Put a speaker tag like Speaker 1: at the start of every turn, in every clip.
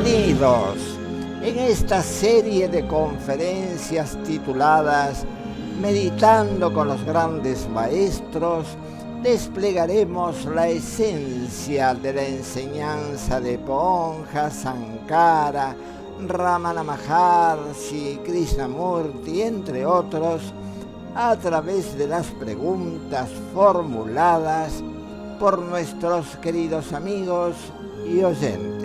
Speaker 1: Bienvenidos en esta serie de conferencias tituladas Meditando con los grandes maestros. Desplegaremos la esencia de la enseñanza de Ponja, Sankara, Ramana Maharshi, Krishnamurti, entre otros, a través de las preguntas formuladas por nuestros queridos amigos y oyentes.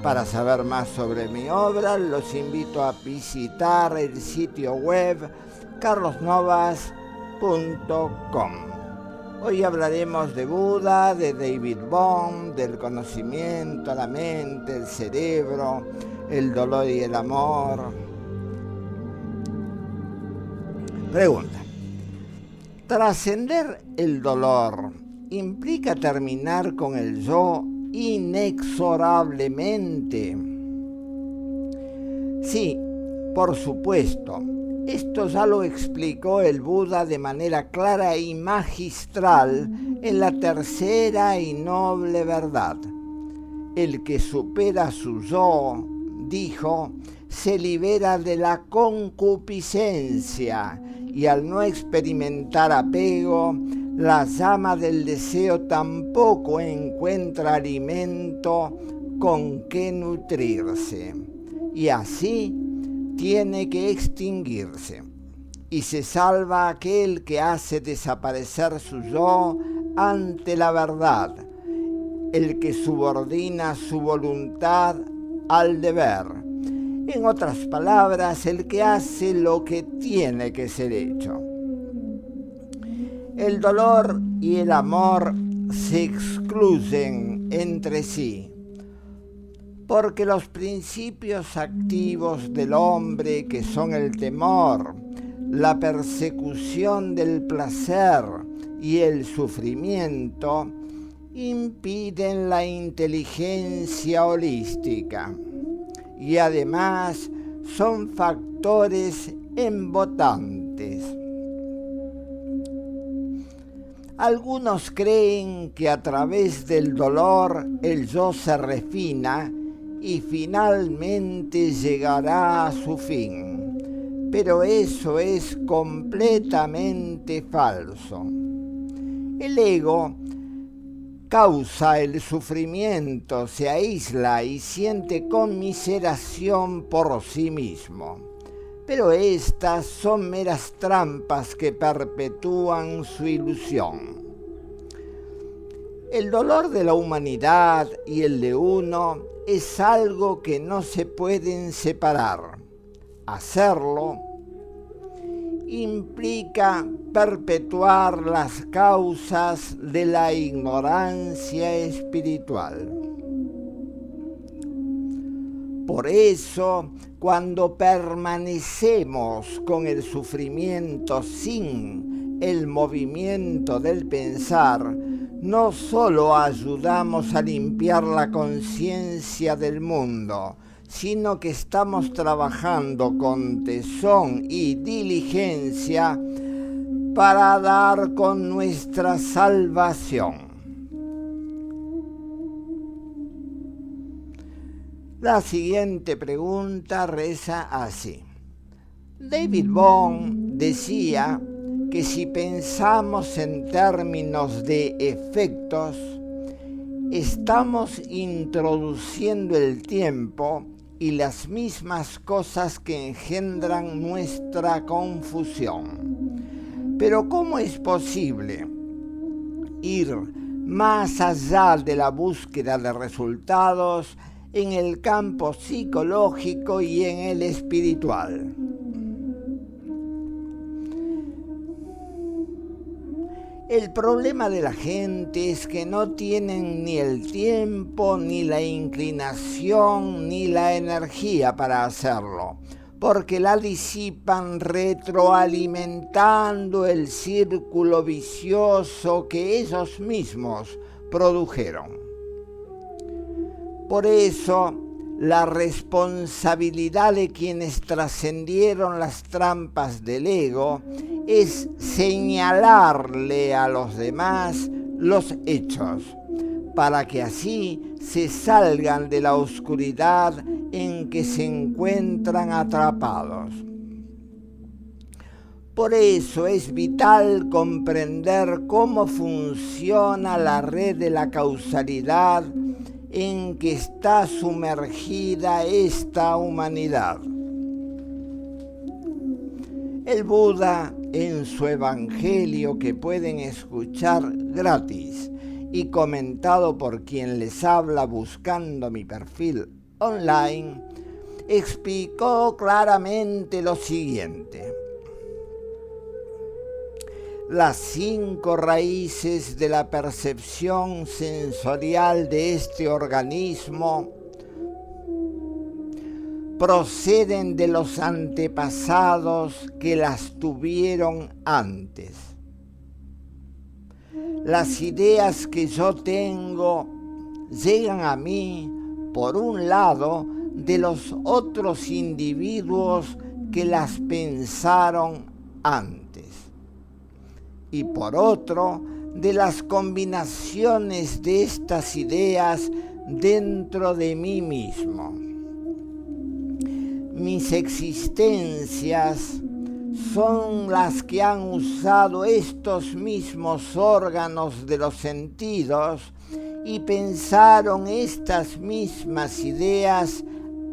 Speaker 1: Para saber más sobre mi obra, los invito a visitar el sitio web carlosnovas.com. Hoy hablaremos de Buda, de David Bohm, del conocimiento, la mente, el cerebro, el dolor y el amor. Pregunta: ¿trascender el dolor implica terminar con el yo inexorablemente? Sí, por supuesto. Esto ya lo explicó el Buda de manera clara y magistral en la tercera y noble verdad. El que supera su yo, dijo, se libera de la concupiscencia y al no experimentar apego, la llama del deseo tampoco encuentra alimento con que nutrirse. Y así tiene que extinguirse, y se salva aquel que hace desaparecer su yo ante la verdad, el que subordina su voluntad al deber. En otras palabras, el que hace lo que tiene que ser hecho. El dolor y el amor se excluyen entre sí, porque los principios activos del hombre, que son el temor, la persecución del placer y el sufrimiento, impiden la inteligencia holística y además son factores embotantes. Algunos creen que a través del dolor el yo se refina y finalmente llegará a su fin. Pero eso es completamente falso. El ego causa el sufrimiento, se aísla y siente conmiseración por sí mismo. Pero estas son meras trampas que perpetúan su ilusión. El dolor de la humanidad y el de uno es algo que no se pueden separar. Hacerlo implica perpetuar las causas de la ignorancia espiritual. Por eso, cuando permanecemos con el sufrimiento sin el movimiento del pensar, no solo ayudamos a limpiar la conciencia del mundo, sino que estamos trabajando con tesón y diligencia para dar con nuestra salvación. La siguiente pregunta reza así. David Bohm decía que si pensamos en términos de efectos, estamos introduciendo el tiempo y las mismas cosas que engendran nuestra confusión. Pero ¿cómo es posible ir más allá de la búsqueda de resultados en el campo psicológico y en el espiritual? El problema de la gente es que no tienen ni el tiempo, ni la inclinación, ni la energía para hacerlo, porque la disipan retroalimentando el círculo vicioso que ellos mismos produjeron. Por eso, la responsabilidad de quienes trascendieron las trampas del ego es señalarle a los demás los hechos, para que así se salgan de la oscuridad en que se encuentran atrapados. Por eso es vital comprender cómo funciona la red de la causalidad en que está sumergida esta humanidad. El Buda, en su Evangelio, que pueden escuchar gratis y comentado por quien les habla buscando mi perfil online, explicó claramente lo siguiente: las 5 raíces de la percepción sensorial de este organismo proceden de los antepasados que las tuvieron antes. Las ideas que yo tengo llegan a mí, por un lado, de los otros individuos que las pensaron antes, y por otro, de las combinaciones de estas ideas dentro de mí mismo. Mis existencias son las que han usado estos mismos órganos de los sentidos y pensaron estas mismas ideas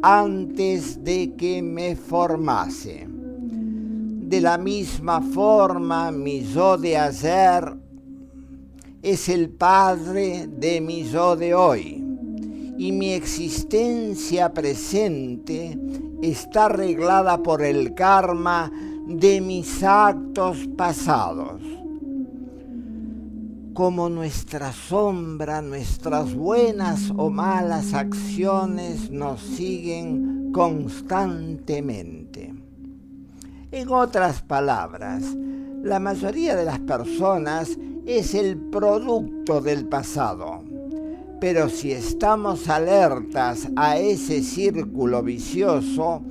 Speaker 1: antes de que me formase. De la misma forma, mi yo de ayer es el padre de mi yo de hoy, y mi existencia presente está arreglada por el karma de mis actos pasados. Como nuestra sombra, nuestras buenas o malas acciones nos siguen constantemente. En otras palabras, la mayoría de las personas es el producto del pasado. Pero si estamos alertas a ese círculo vicioso,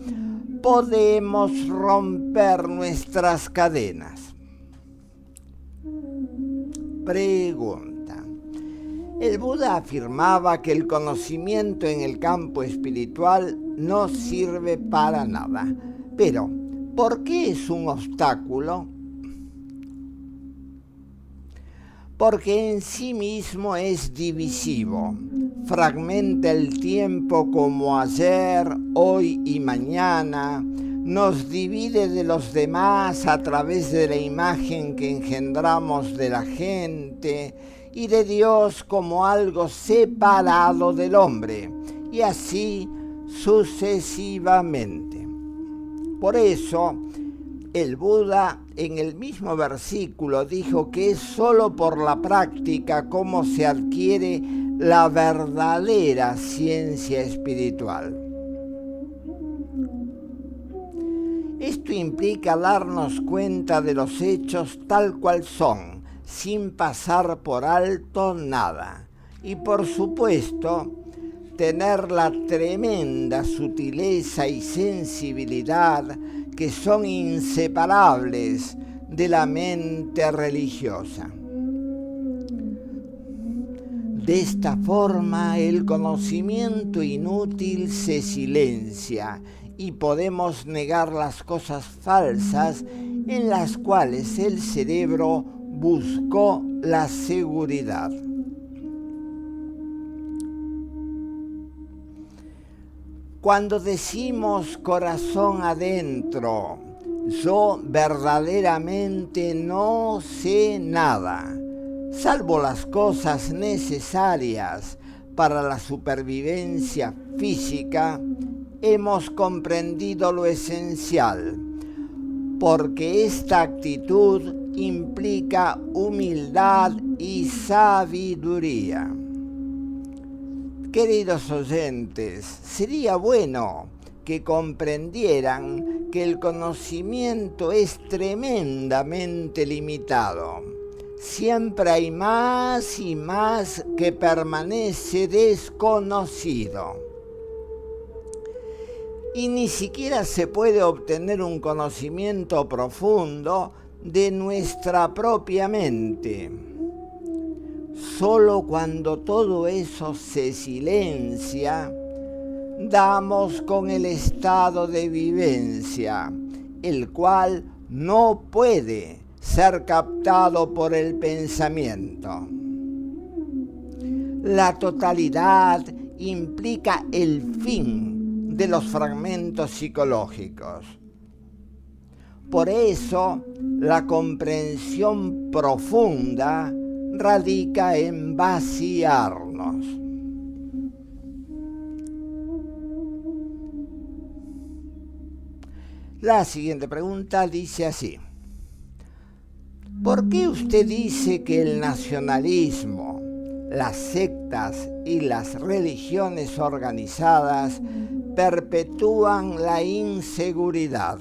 Speaker 1: podemos romper nuestras cadenas. Pregunta. El Buda afirmaba que el conocimiento en el campo espiritual no sirve para nada. Pero, ¿por qué es un obstáculo? Porque en sí mismo es divisivo, fragmenta el tiempo como ayer, hoy y mañana, nos divide de los demás a través de la imagen que engendramos de la gente y de Dios como algo separado del hombre, y así sucesivamente. Por eso, el Buda en el mismo versículo dijo que es solo por la práctica como se adquiere la verdadera ciencia espiritual. Esto implica darnos cuenta de los hechos tal cual son, sin pasar por alto nada. Y por supuesto, tener la tremenda sutileza y sensibilidad que son inseparables de la mente religiosa. De esta forma, el conocimiento inútil se silencia y podemos negar las cosas falsas en las cuales el cerebro buscó la seguridad. Cuando decimos corazón adentro, yo verdaderamente no sé nada, salvo las cosas necesarias para la supervivencia física, hemos comprendido lo esencial, porque esta actitud implica humildad y sabiduría. Queridos oyentes, sería bueno que comprendieran que el conocimiento es tremendamente limitado. Siempre hay más y más que permanece desconocido. Y ni siquiera se puede obtener un conocimiento profundo de nuestra propia mente. Solo cuando todo eso se silencia, damos con el estado de vivencia, el cual no puede ser captado por el pensamiento. La totalidad implica el fin de los fragmentos psicológicos. Por eso, la comprensión profunda radica en vaciarnos. La siguiente pregunta dice así: ¿por qué usted dice que el nacionalismo, las sectas y las religiones organizadas perpetúan la inseguridad?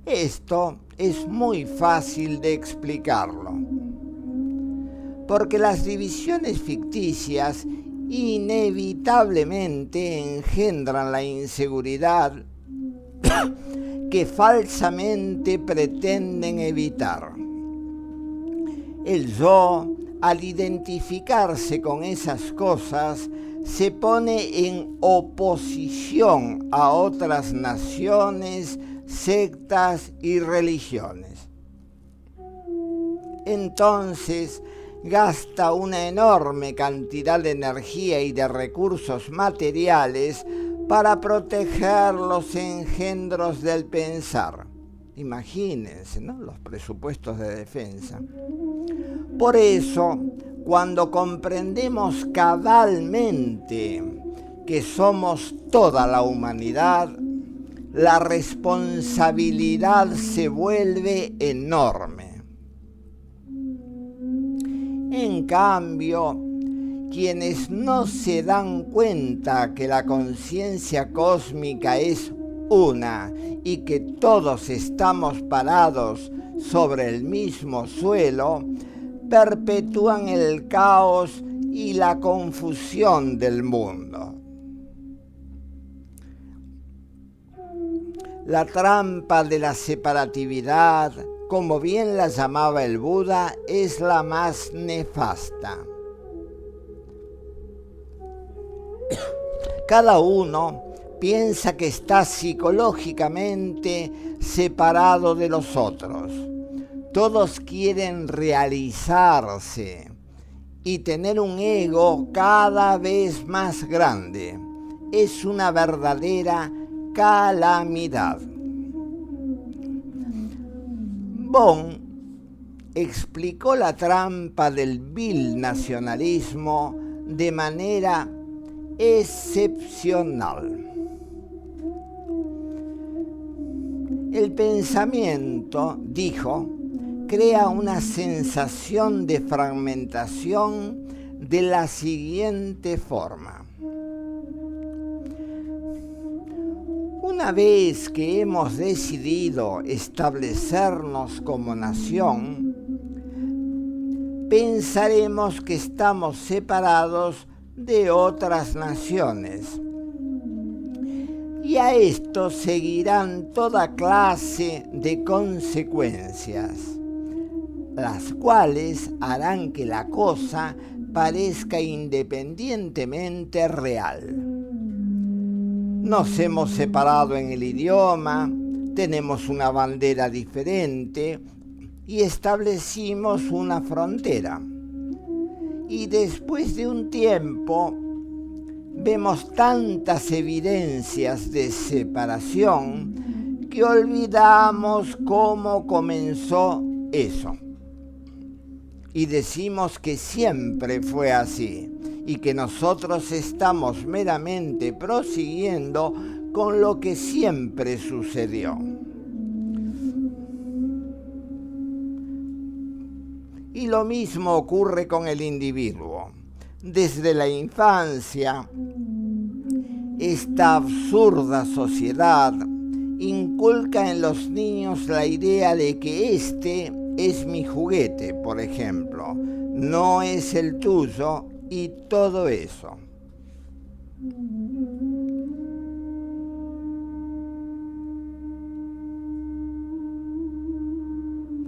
Speaker 1: Esto es muy fácil de explicarlo, porque las divisiones ficticias inevitablemente engendran la inseguridad que falsamente pretenden evitar. El yo, al identificarse con esas cosas, se pone en oposición a otras naciones, sectas y religiones. Entonces gasta una enorme cantidad de energía y de recursos materiales para proteger los engendros del pensar. Imagínense, ¿no?, los presupuestos de defensa. Por eso, cuando comprendemos cabalmente que somos toda la humanidad, la responsabilidad se vuelve enorme. En cambio, quienes no se dan cuenta que la conciencia cósmica es una y que todos estamos parados sobre el mismo suelo, perpetúan el caos y la confusión del mundo. La trampa de la separatividad, como bien la llamaba el Buda, es la más nefasta. Cada uno piensa que está psicológicamente separado de los otros. Todos quieren realizarse y tener un ego cada vez más grande. Es una verdadera calamidad. Bohm explicó la trampa del vil nacionalismo de manera excepcional. El pensamiento, dijo, crea una sensación de fragmentación de la siguiente forma. Una vez que hemos decidido establecernos como nación, pensaremos que estamos separados de otras naciones. Y a esto seguirán toda clase de consecuencias, las cuales harán que la cosa parezca independientemente real. Nos hemos separado en el idioma, tenemos una bandera diferente y establecimos una frontera. Y después de un tiempo vemos tantas evidencias de separación que olvidamos cómo comenzó eso. Y decimos que siempre fue así y que nosotros estamos meramente prosiguiendo con lo que siempre sucedió. Y lo mismo ocurre con el individuo. Desde la infancia, esta absurda sociedad inculca en los niños la idea de que este es mi juguete, por ejemplo, no es el tuyo y todo eso.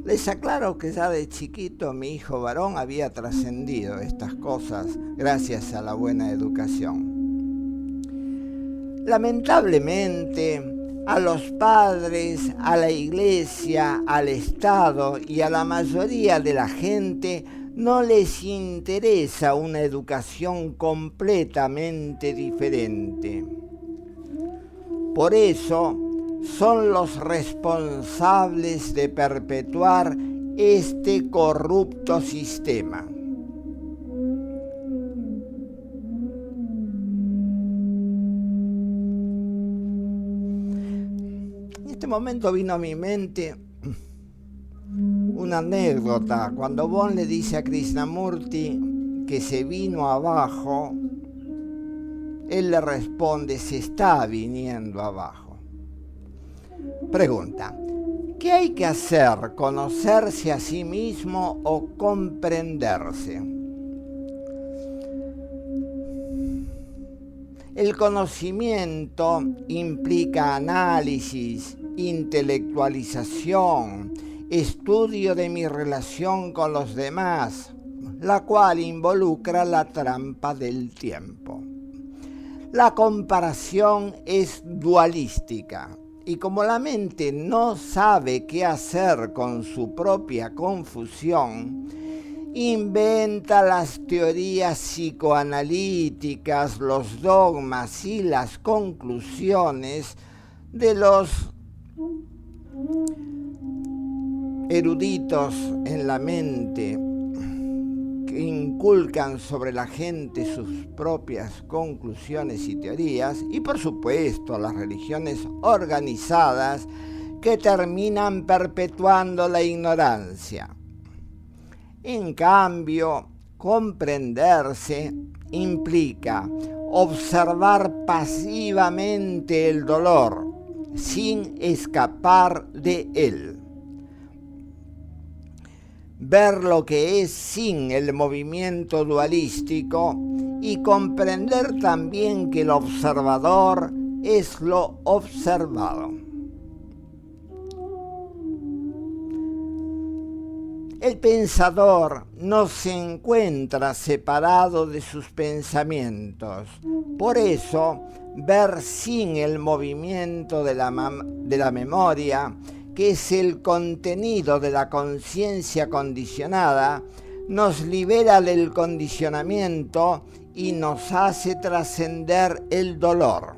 Speaker 1: Les aclaro que ya de chiquito mi hijo varón había trascendido estas cosas gracias a la buena educación. Lamentablemente, a los padres, a la iglesia, al Estado y a la mayoría de la gente no les interesa una educación completamente diferente. Por eso, son los responsables de perpetuar este corrupto sistema. En este momento vino a mi mente una anécdota. Cuando Bon le dice a Krishnamurti que se vino abajo, él le responde: se está viniendo abajo. Pregunta: ¿qué hay que hacer? ¿Conocerse a sí mismo o comprenderse? El conocimiento implica análisis, intelectualización, estudio de mi relación con los demás, la cual involucra la trampa del tiempo. La comparación es dualística. Y como la mente no sabe qué hacer con su propia confusión, inventa las teorías psicoanalíticas, los dogmas y las conclusiones de los eruditos en la mente que inculcan sobre la gente sus propias conclusiones y teorías, y por supuesto las religiones organizadas que terminan perpetuando la ignorancia. En cambio, comprenderse implica observar pasivamente el dolor sin escapar de él. Ver lo que es sin el movimiento dualístico y comprender también que el observador es lo observado. El pensador no se encuentra separado de sus pensamientos. Por eso, ver sin el movimiento de la memoria, que es el contenido de la conciencia condicionada, nos libera del condicionamiento y nos hace trascender el dolor.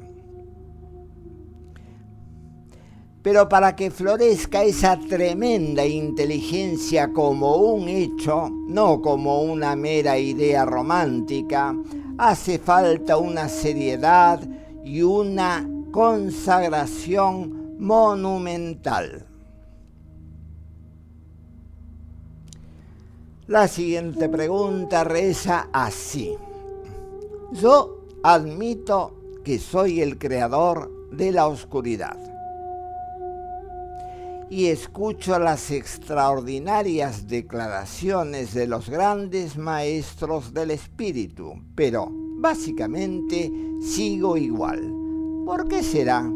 Speaker 1: Pero para que florezca esa tremenda inteligencia como un hecho, no como una mera idea romántica, hace falta una seriedad y una consagración monumental. La siguiente pregunta reza así: yo admito que soy el creador de la oscuridad y escucho las extraordinarias declaraciones de los grandes maestros del espíritu, pero básicamente sigo igual. ¿Por qué será?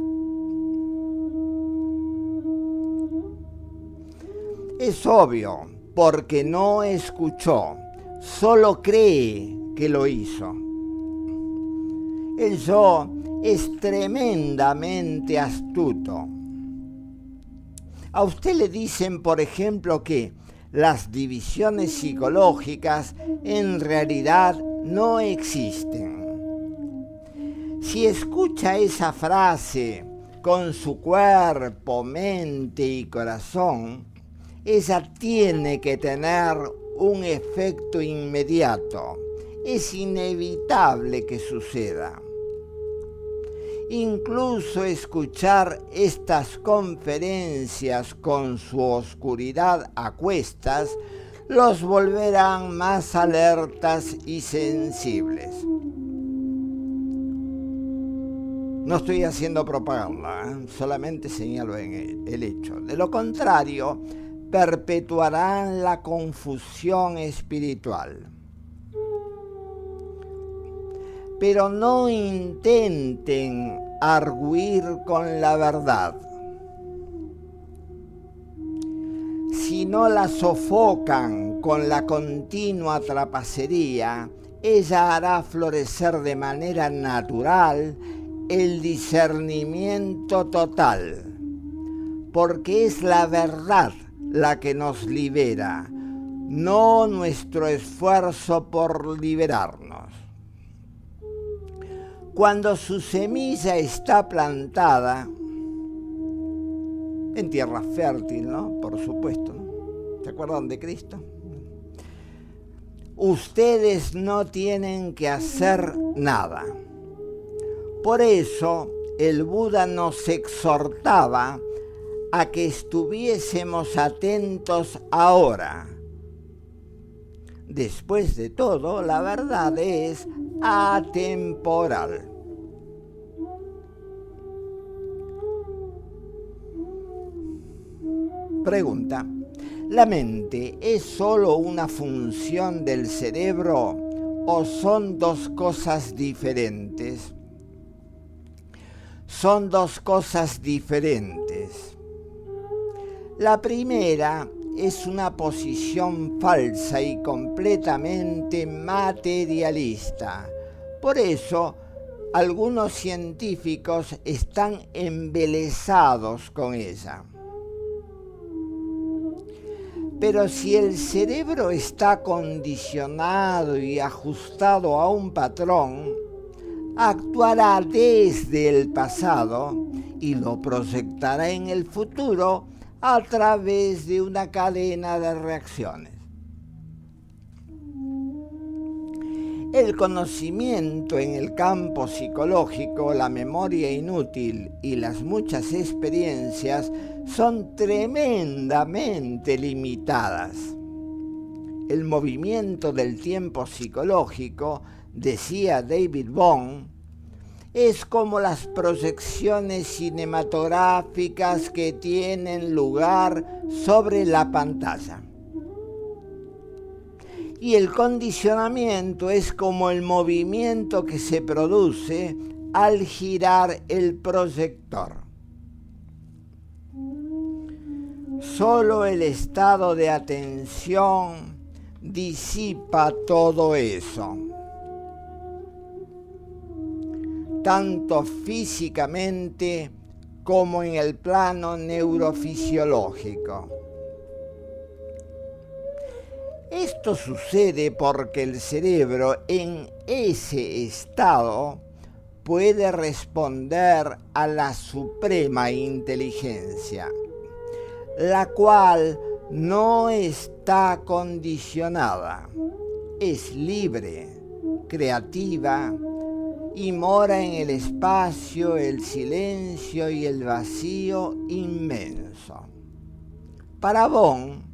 Speaker 1: Es obvio, porque no escuchó, solo cree que lo hizo. El yo es tremendamente astuto. A usted le dicen, por ejemplo, que las divisiones psicológicas en realidad no existen. Si escucha esa frase con su cuerpo, mente y corazón, ella tiene que tener un efecto inmediato. Es inevitable que suceda. Incluso escuchar estas conferencias con su oscuridad a cuestas los volverán más alertas y sensibles. No estoy haciendo propaganda, solamente señalo el hecho. De lo contrario, perpetuarán la confusión espiritual. Pero no intenten arguir con la verdad. Si si no la sofocan con la continua trapacería, ella hará florecer de manera natural el discernimiento total, porque es la verdad la que nos libera, no nuestro esfuerzo por liberarnos. Cuando su semilla está plantada, en tierra fértil, ¿no? Por supuesto, ¿no? ¿Se acuerdan de Cristo? Ustedes no tienen que hacer nada. Por eso el Buda nos exhortaba a que estuviésemos atentos ahora. Después de todo, la verdad es atemporal. Pregunta: ¿la mente es solo una función del cerebro o son dos cosas diferentes? Son dos cosas diferentes. La primera es una posición falsa y completamente materialista. Por eso, algunos científicos están embelesados con ella. Pero si el cerebro está condicionado y ajustado a un patrón, actuará desde el pasado y lo proyectará en el futuro a través de una cadena de reacciones. El conocimiento en el campo psicológico, la memoria inútil y las muchas experiencias son tremendamente limitadas. El movimiento del tiempo psicológico, decía David Bohm, es como las proyecciones cinematográficas que tienen lugar sobre la pantalla. Y el condicionamiento es como el movimiento que se produce al girar el proyector. Solo el estado de atención disipa todo eso, tanto físicamente como en el plano neurofisiológico. Esto sucede porque el cerebro en ese estado puede responder a la suprema inteligencia, la cual no está condicionada, es libre, creativa y mora en el espacio, el silencio y el vacío inmenso. Para Bohm,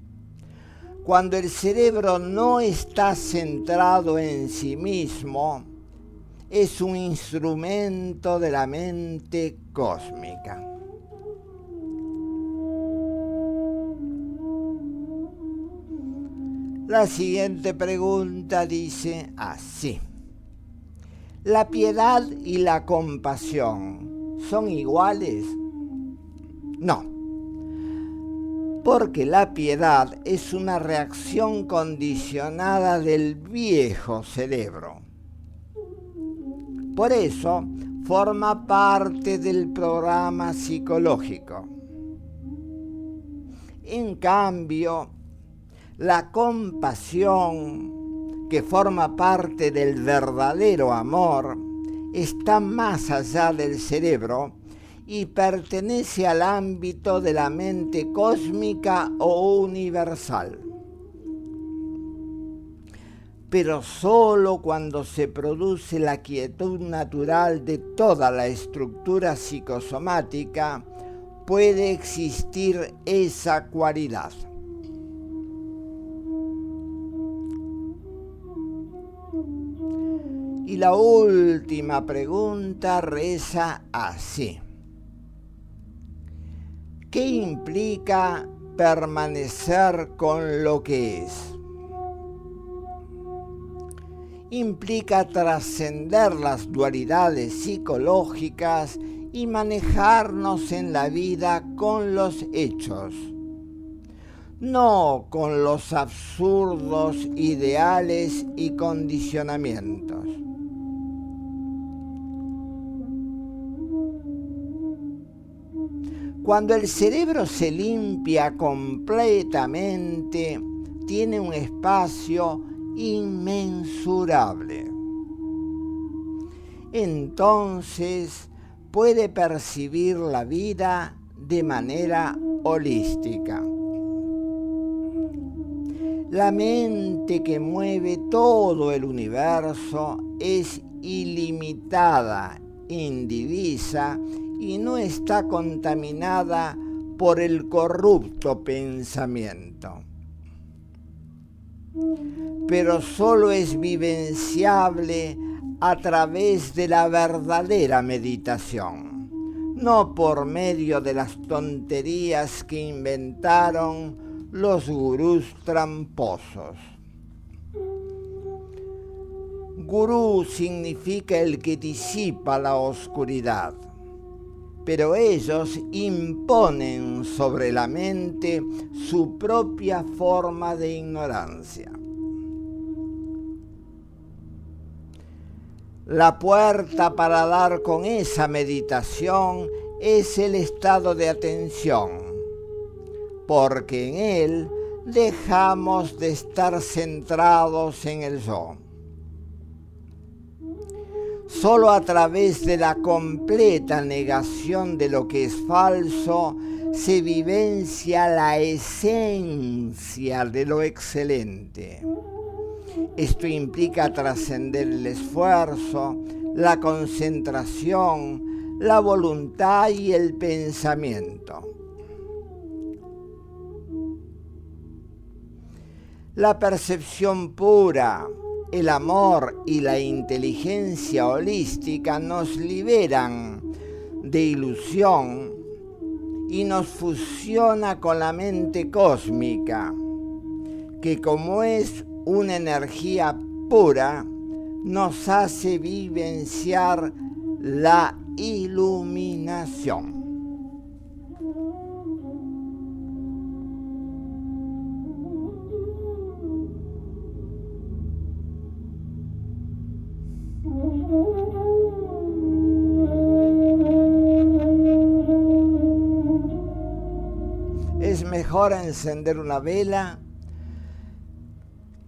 Speaker 1: cuando el cerebro no está centrado en sí mismo, es un instrumento de la mente cósmica. La siguiente pregunta dice así: ¿la piedad y la compasión son iguales? No. Porque la piedad es una reacción condicionada del viejo cerebro. Por eso, forma parte del programa psicológico. En cambio, la compasión, que forma parte del verdadero amor, está más allá del cerebro y pertenece al ámbito de la mente cósmica o universal. Pero solo cuando se produce la quietud natural de toda la estructura psicosomática puede existir esa cualidad. Y la última pregunta reza así: ¿qué implica permanecer con lo que es? Implica trascender las dualidades psicológicas y manejarnos en la vida con los hechos. no con los absurdos ideales y condicionamientos. Cuando el cerebro se limpia completamente, tiene un espacio inmensurable. Entonces puede percibir la vida de manera holística. La mente que mueve todo el universo es ilimitada, indivisa y no está contaminada por el corrupto pensamiento. Pero solo es vivenciable a través de la verdadera meditación, no por medio de las tonterías que inventaron los gurús tramposos. Gurú significa el que disipa la oscuridad, pero ellos imponen sobre la mente su propia forma de ignorancia. La puerta para dar con esa meditación es el estado de atención, porque en él dejamos de estar centrados en el yo. Solo a través de la completa negación de lo que es falso se vivencia la esencia de lo excelente. Esto implica trascender el esfuerzo, la concentración, la voluntad y el pensamiento. La percepción pura, el amor y la inteligencia holística nos liberan de ilusión y nos fusiona con la mente cósmica, que como es una energía pura, nos hace vivenciar la iluminación. Es mejor encender una vela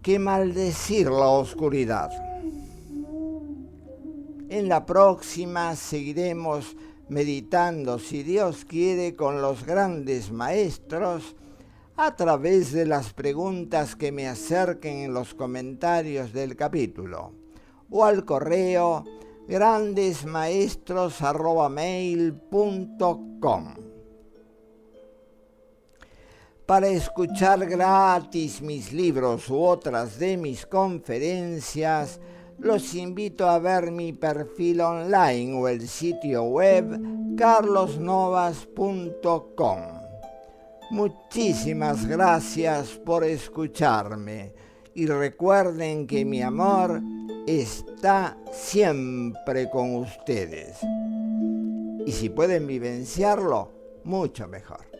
Speaker 1: que maldecir la oscuridad. En la próxima seguiremos meditando, si Dios quiere, con los grandes maestros a través de las preguntas que me acerquen en los comentarios del capítulo o al correo grandesmaestros@mail.com. Para escuchar gratis mis libros u otras de mis conferencias, los invito a ver mi perfil online o el sitio web carlosnovas.com. Muchísimas gracias por escucharme y recuerden que mi amor está siempre con ustedes. Y si pueden vivenciarlo, mucho mejor.